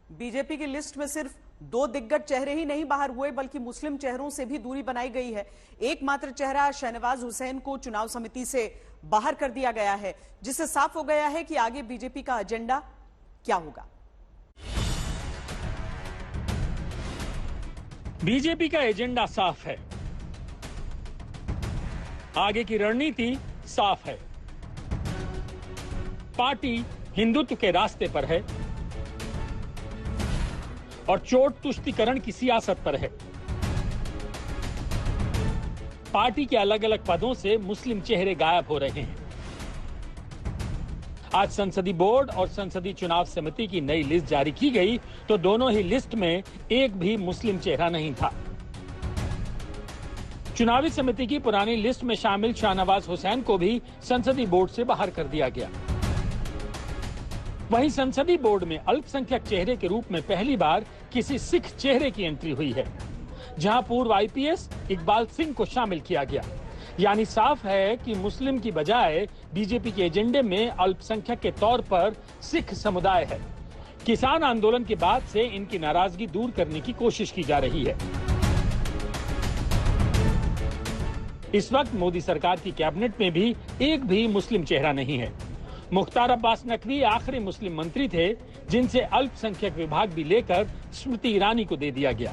BJP की list में सिर्फ 2 दिग्गज चेहरे ही नहीं बाहर हुए, बल्कि मुस्लिम चेहरों से भी दूरी बनाई गई है। एकमात्र चेहरा शहनवाज हुसैन को चुनाव समिति से बाहर कर दिया गया है, जिससे साफ हो गया है कि आगे बीजेपी का एजेंडा क्या होगा। बीजेपी का एजेंडा साफ है, आगे की रणनीति साफ है। पार्टी हिंदुत्व के रास्ते पर है और चोट तुष्टीकरण की सियासत पर है। पार्टी के अलग अलग पदों से मुस्लिम चेहरे गायब हो रहे हैं। आज संसदीय बोर्ड और संसदीय चुनाव समिति की नई लिस्ट जारी की गई तो दोनों ही लिस्ट में एक भी मुस्लिम चेहरा नहीं था। चुनावी समिति की पुरानी लिस्ट में शामिल शहनवाज हुसैन को भी संसदीय बोर्ड से बाहर कर दिया गया। वहीं संसदीय बोर्ड में अल्पसंख्यक चेहरे के रूप में पहली बार किसी सिख चेहरे की एंट्री हुई है, जहां पूर्व आईपीएस इकबाल सिंह को शामिल किया गया। यानी साफ है कि मुस्लिम की बजाय बीजेपी के एजेंडे में अल्पसंख्यक के तौर पर सिख समुदाय है। किसान आंदोलन के बाद से इनकी नाराजगी दूर करने की कोशिश की जा रही है। इस वक्त मोदी सरकार की कैबिनेट में भी एक भी मुस्लिम चेहरा नहीं है। मुख्तार अब्बास नकवी आखिरी मुस्लिम मंत्री थे, जिनसे अल्पसंख्यक विभाग भी लेकर स्मृति ईरानी को दे दिया गया।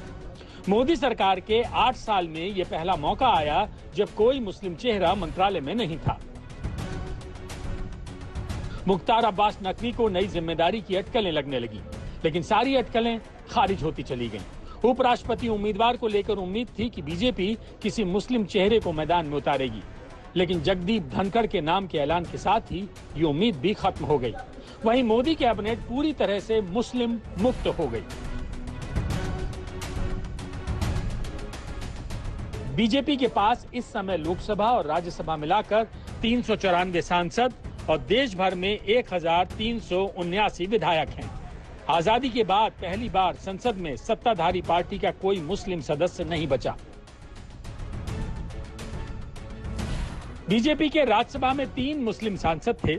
मोदी सरकार के 8 साल में यह पहला मौका आया जब कोई मुस्लिम चेहरा मंत्रालय में नहीं था। मुख्तार अब्बास नकवी को नई जिम्मेदारी की अटकलें लगने लगी, लेकिन सारी अटकलें खारिज होती चली गईं। उपराष्ट्रपति उम्मीदवार को लेकर उम्मीद थी कि बीजेपी किसी मुस्लिम चेहरे को मैदान में उतारेगी, लेकिन जगदीप धनखड़ के नाम के ऐलान के साथ ही ये उम्मीद भी खत्म हो गई। वहीं मोदी कैबिनेट पूरी तरह से मुस्लिम मुक्त हो गई। बीजेपी के पास इस समय लोकसभा और राज्यसभा मिलाकर 394 सांसद और देश भर में 1379 विधायक हैं। आजादी के बाद पहली बार संसद में सत्ताधारी पार्टी का कोई मुस्लिम सदस्य नहीं बचा। बीजेपी के राज्यसभा में 3 मुस्लिम सांसद थे।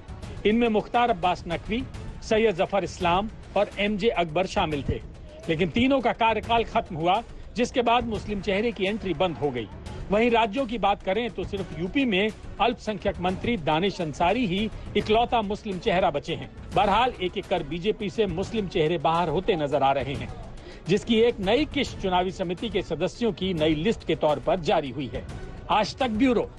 इनमें मुख्तार अब्बास नकवी, सैयद जफर इस्लाम और एमजे अकबर शामिल थे, लेकिन तीनों का कार्यकाल खत्म हुआ, जिसके बाद मुस्लिम चेहरे की एंट्री बंद हो गई। वहीं राज्यों की बात करें तो सिर्फ यूपी में अल्पसंख्यक मंत्री दानिश अंसारी ही इकलौता मुस्लिम चेहरा बचे हैं। बहरहाल एक एक कर बीजेपी से मुस्लिम चेहरे बाहर होते नजर आ रहे हैं, जिसकी एक नई किस्त चुनावी समिति के सदस्यों की नई लिस्ट के तौर पर जारी हुई है। आज तक ब्यूरो।